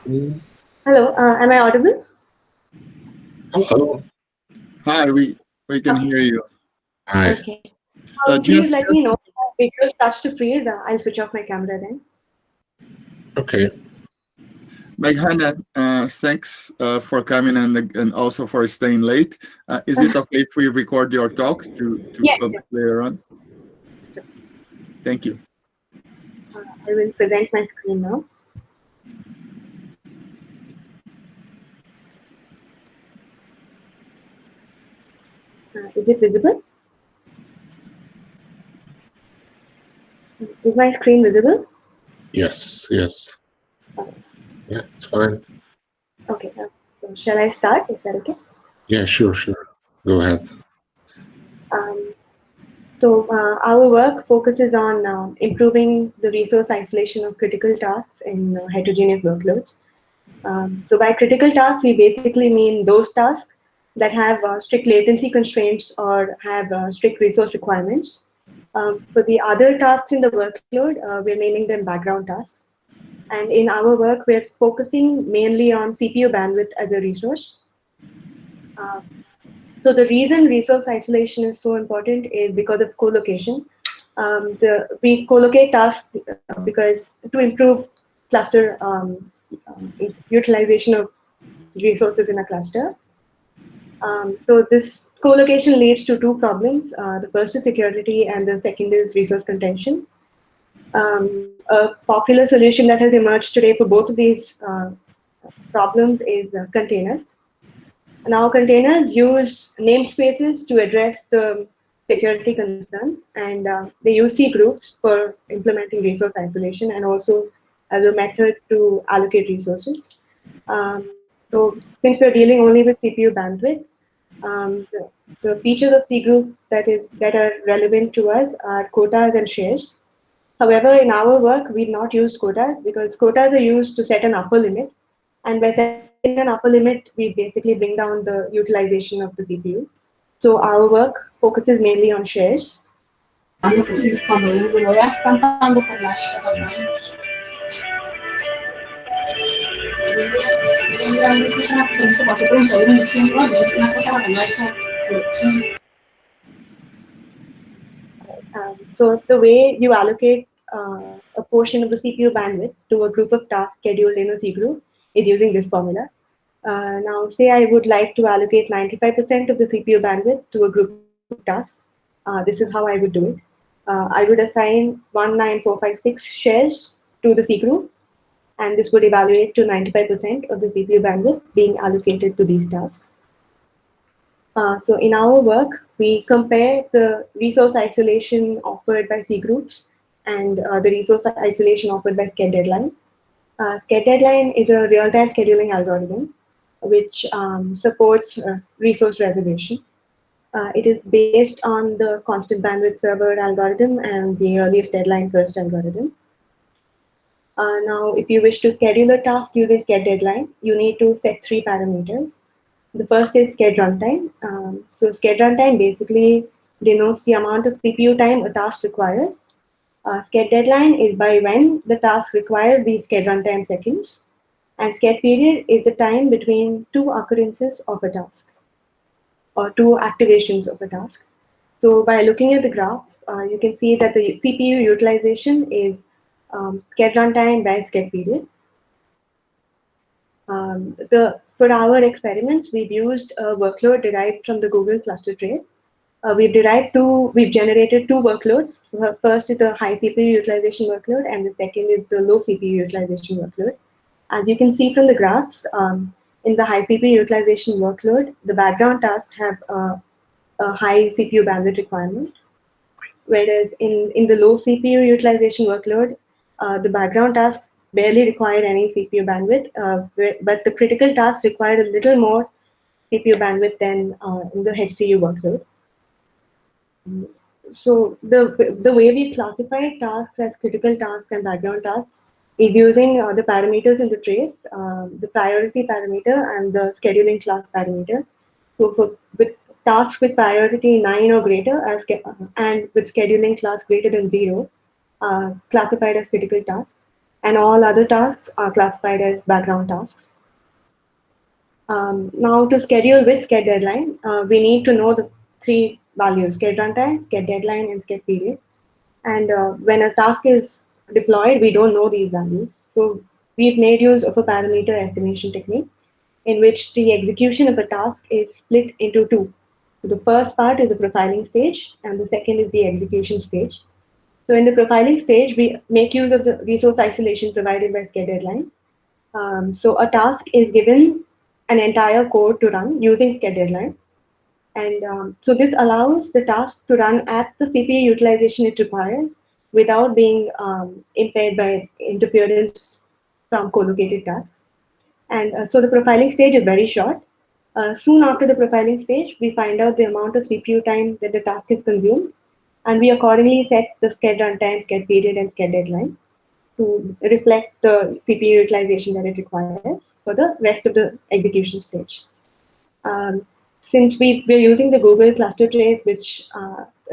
Mm, Hello, am I audible? hello. Hi, we can hear you. Hi. Okay. Please Just let me know if video starts to freeze. I'll switch off my camera then. Okay. Meghana, thanks for coming and also for staying late. Is it okay if we record your talk to Yes, publish yes. later on? So, Thank you. I will present my screen now. Is it visible? Is my screen visible? Yes, yes. Uh, Yeah, it's fine. okay. So shall I start? Is that okay? Yeah, sure, sure. Go ahead. Um, our work focuses on improving the resource isolation of critical tasks in heterogeneous workloads. So by critical tasks, we basically mean those tasks that have strict latency constraints or have strict resource requirements. For the other tasks in the workload, we're naming them background tasks. And in our work, we're focusing mainly on CPU bandwidth as a resource. Uh, so the reason resource isolation is so important is because of co-location. We co-locate tasks because to improve cluster utilization of resources in a cluster. So this co-location leads to two problems. The first is security, and the second is resource contention. A popular solution that has emerged today for both of these problems is containers. Now, containers use namespaces to address the security concerns, and they use C groups for implementing resource isolation and also as a method to allocate resources. So, since we're dealing only with CPU bandwidth, the features of C group that are relevant to us are quotas and shares. However, in our work, we've not used quotas because quotas are used to set an upper limit. And by setting an upper limit, we basically bring down the utilization of the CPU. So our work focuses mainly on shares. So the way you allocate a portion of the CPU bandwidth to a group of tasks scheduled in a C group is using this formula. Now, say I would like to allocate 95% of the CPU bandwidth to a group of tasks. This is how I would do it. I would assign 19456 shares to the C group, and this would evaluate to 95% of the CPU bandwidth being allocated to these tasks. So in our work, we compare the resource isolation offered by C groups and the resource isolation offered by Sched Deadline. Sched Deadline is a real-time scheduling algorithm which supports resource reservation. It is based on the constant bandwidth server algorithm and the earliest deadline first algorithm. Now, if you wish to schedule a task using Sched Deadline, you need to set three parameters. The first is Sched runtime. So Sched runtime basically denotes the amount of CPU time a task requires. Sched deadline is by when the task requires these Sched runtime seconds. And Sched period is the time between two occurrences of a task or two activations of a task. So by looking at the graph, you can see that the CPU utilization is Sched runtime by Sched periods. For our experiments, we've used a workload derived from the Google cluster tray. We've generated two workloads. First is the high CPU utilization workload, and the second is the low CPU utilization workload. As you can see from the graphs, in the high CPU utilization workload, the background tasks have a high CPU bandwidth requirement, whereas in the low CPU utilization workload, the background tasks barely require any CPU bandwidth, but the critical tasks require a little more CPU bandwidth than in the HCU workload. So the way we classify tasks as critical tasks and background tasks is using the parameters in the trace, the priority parameter and the scheduling class parameter. So with tasks with priority 9 or greater and with scheduling class greater than 0, classified as critical tasks. and all other tasks are classified as background tasks. Now to schedule with get deadline, we need to know the three values: get runtime, get deadline, and get period. And when a task is deployed, we don't know these values. So we've made use of a parameter estimation technique in which the execution of a task is split into two. So the first part is the profiling stage, and the second is the execution stage. So in the profiling stage, we make use of the resource isolation provided by SchedDeadline. So a task is given an entire code to run using SchedDeadline. And so this allows the task to run at the CPU utilization it requires without being impaired by interference from co-located tasks. And so the profiling stage is very short. Soon after the profiling stage, we find out the amount of CPU time that the task is consumed, and we accordingly set the sched runtime, sched period, and sched deadline to reflect the CPU utilization that it requires for the rest of the execution stage. Since we're using the Google cluster trace, which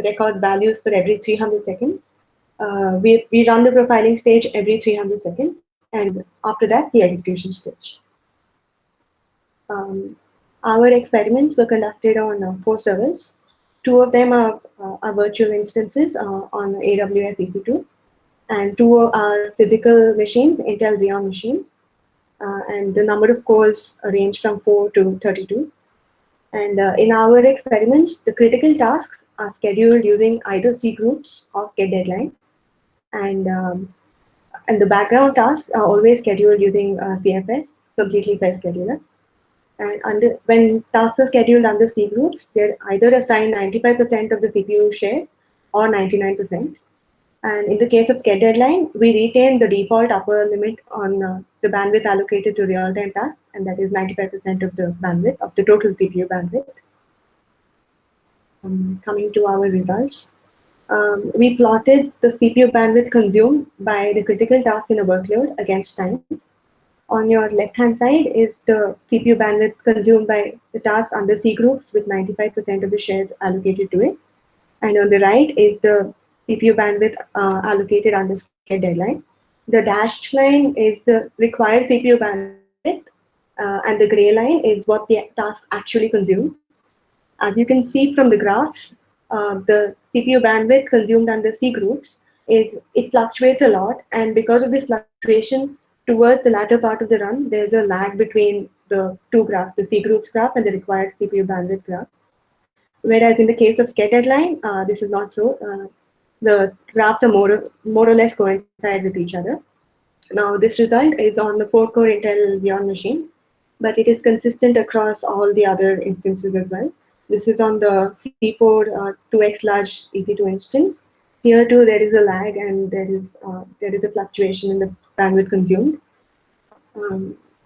records values for every 300 seconds, we run the profiling stage every 300 seconds, and after that, the execution stage. Our experiments were conducted on 4 servers. 2 of them are virtual instances on AWS EC2, and 2 are physical machines, Intel Xeon machines, and the number of cores range from 4 to 32. And in our experiments, the critical tasks are scheduled using either C groups or get deadline, and the background tasks are always scheduled using CFS, completely fast scheduler. And when tasks are scheduled under C groups, they're either assigned 95% of the CPU share or 99%. And in the case of sched deadline, we retain the default upper limit on the bandwidth allocated to real-time tasks, and that is 95% of the bandwidth of the total CPU bandwidth. Coming to our results, we plotted the CPU bandwidth consumed by the critical task in a workload against time. On your left-hand side is the CPU bandwidth consumed by the task under C groups with 95% of the shares allocated to it. And on the right is the CPU bandwidth allocated under sched deadline. The dashed line is the required CPU bandwidth, and the gray line is what the task actually consumed. As you can see from the graphs, the CPU bandwidth consumed under C groups it fluctuates a lot, and because of this fluctuation, towards the latter part of the run, there's a lag between the two graphs, the C groups graph and the required CPU bandwidth graph. Whereas in the case of sched deadline, this is not so. The graphs are more or less coincide with each other. Now, this result is on the 4-core Intel Xeon machine, but it is consistent across all the other instances as well. This is on the C4 2x large EC2 instance. Here too, there is a lag and there is a fluctuation in the bandwidth consumed.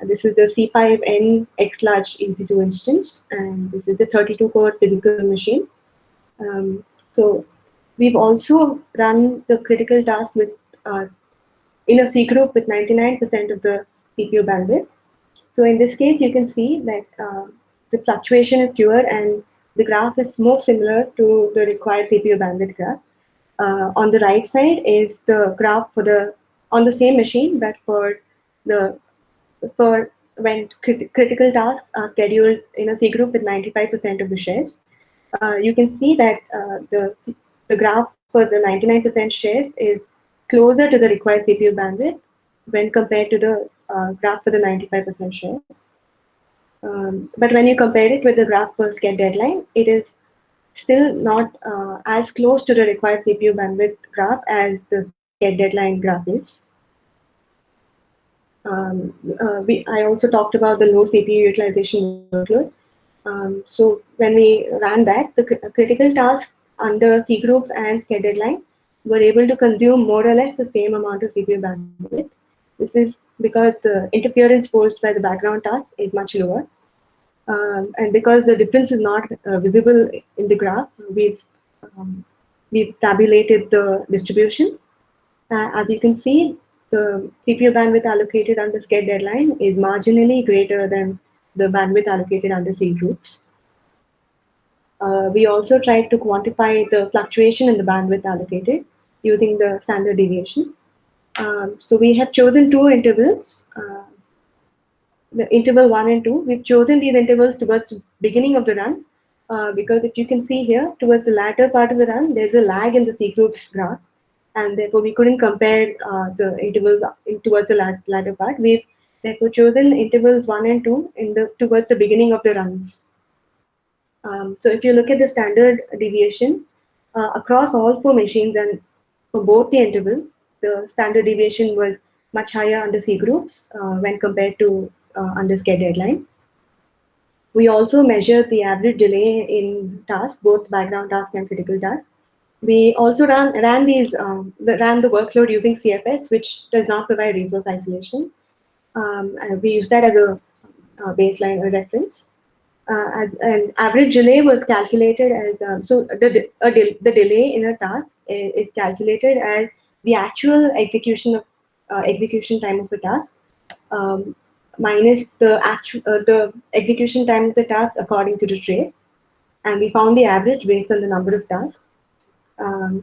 This is the C5N X large EC2 instance, and this is the 32-core physical machine. So we've also run the critical task with in a C group with 99% of the CPU bandwidth. So in this case, you can see that the fluctuation is fewer and the graph is more similar to the required CPU bandwidth graph. On the right side is the graph on the same machine, but for when critical tasks are scheduled in a C group with 95% of the shares. You can see that the graph for the 99% shares is closer to the required CPU bandwidth when compared to the graph for the 95% share. But when you compare it with the graph for sched deadline, it is still not as close to the required CPU bandwidth graph as the sched deadline graph is. I also talked about the low CPU utilization workload. So when we ran that, the critical tasks under C groups and sched deadline were able to consume more or less the same amount of CPU bandwidth. This is because the interference posed by the background task is much lower. And because the difference is not visible in the graph, we've tabulated the distribution. As you can see, the CPU bandwidth allocated under sched deadline is marginally greater than the bandwidth allocated under C groups. We also tried to quantify the fluctuation in the bandwidth allocated using the standard deviation. So we have chosen two intervals, the interval 1 and 2. We've chosen these intervals towards the beginning of the run because if you can see here, towards the latter part of the run, there's a lag in the C group's graph, and therefore we couldn't compare the intervals towards the latter part. We've therefore chosen intervals 1 and 2 towards the beginning of the runs. So if you look at the standard deviation across all four machines and for both the intervals, the standard deviation was much higher under C groups when compared to under scare deadline. We also measured the average delay in tasks, both background task and critical task. We also ran the workload using CFS, which does not provide resource isolation. We use that as a baseline or reference. An average delay was calculated as the delay in a task is calculated as the actual execution time of the task minus the execution time of the task according to the trace, and we found the average based on the number of tasks.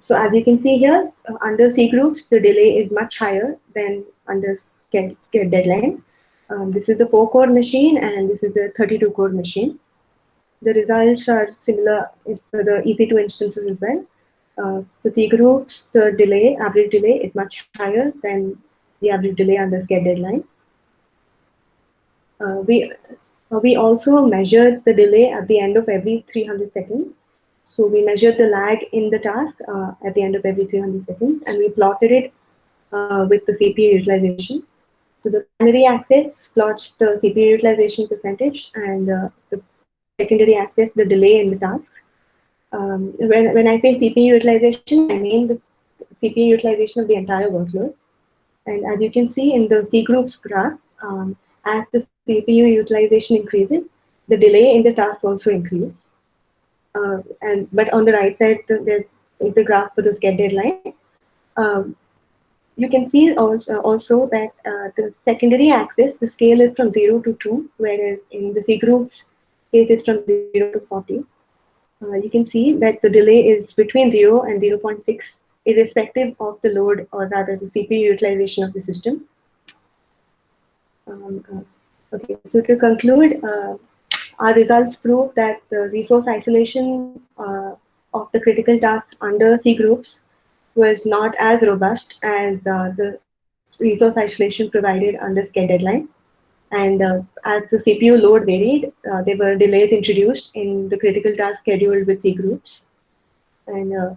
So as you can see here, under C groups, the delay is much higher than under scare deadline. This is the 4-core machine and this is the 32-core machine. The results are similar for the EC2 instances as well. For C groups, the average delay is much higher than the average delay under scare deadline. We also measured the delay at the end of every 300 seconds. So we measured the lag in the task at the end of every 300 seconds, and we plotted it with the CPU utilization. So the primary axis plots the CPU utilization percentage, and the secondary axis the delay in the task. When I say CPU utilization, I mean the CPU utilization of the entire workload. And as you can see in the C groups graph, as the CPU utilization increases, the delay in the tasks also increases. But on the right side, there's the graph for the scare deadline. You can see also that the secondary axis, the scale is from 0 to 2, whereas in the C groups, case is from 0 to 40. You can see that the delay is between 0 and 0.6, irrespective of the load, or rather the CPU utilization of the system. Okay, so to conclude, our results prove that the resource isolation of the critical tasks under C groups was not as robust as the resource isolation provided under scare deadline. And as the CPU load varied, there were delays introduced in the critical task scheduled with C groups. And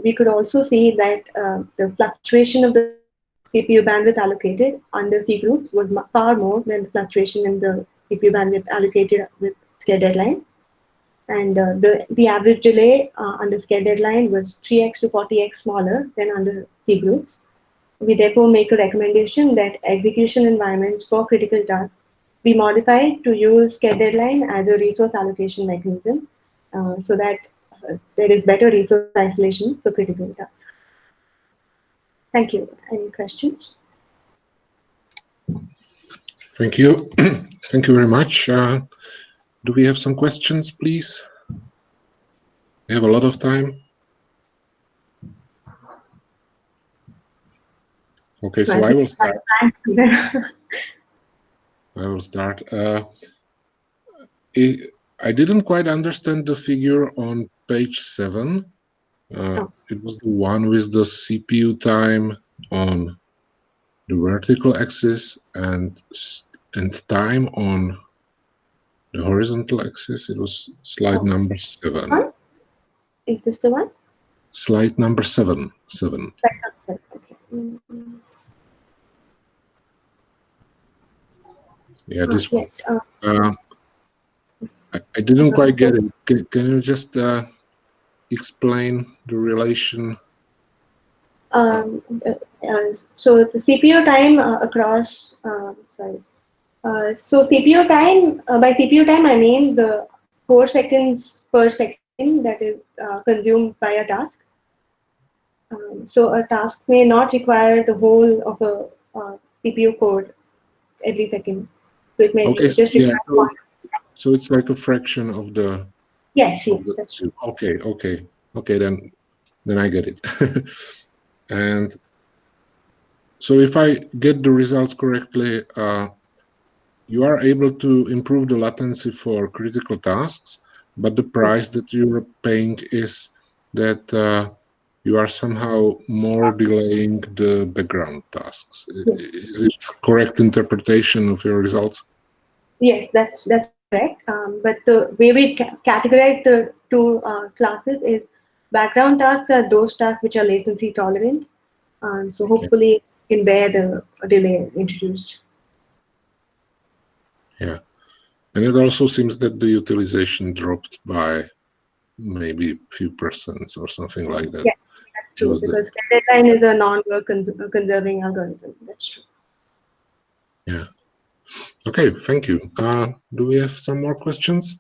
we could also see that the fluctuation of the CPU bandwidth allocated under C groups was far more than the fluctuation in the CPU bandwidth allocated with scare deadline. And the average delay under scare deadline was 3x to 40x smaller than under C groups. We therefore make a recommendation that execution environments for critical tasks be modified to use scare deadline as a resource allocation mechanism so that there is better resource isolation for critical tasks. Thank you. Any questions? Thank you. Thank you very much. Do we have some questions, please? We have a lot of time. Okay, so I will start. I will start. I didn't quite understand the figure on page 7. It was the one with the CPU time on the vertical axis and time on the horizontal axis. It was slide number 7. Is this the one? Slide number 7. 7. Okay. Yeah, this one. Yes. I didn't quite get it. Can you just explain the relation? So the CPU time across, so CPU time, by CPU time I mean the 4 seconds per second that is consumed by a task. So a task may not require the whole of a CPU code every second. So it may just require one. So it's like a fraction of the. Yes, that's true. Okay. Then I get it. And So if I get the results correctly, you are able to improve the latency for critical tasks, but the price that you're paying is that you are somehow more delaying the background tasks. Yes. Is it correct interpretation of your results? Yes, that's correct. But the way we categorize the two classes is background tasks are those tasks which are latency tolerant. So hopefully can bear the delay introduced. Yeah. And it also seems that the utilization dropped by maybe a few percents or something like that. Yeah, that's true because deadline is a non-work conserving algorithm. That's true. Yeah. Okay, thank you. Do we have some more questions?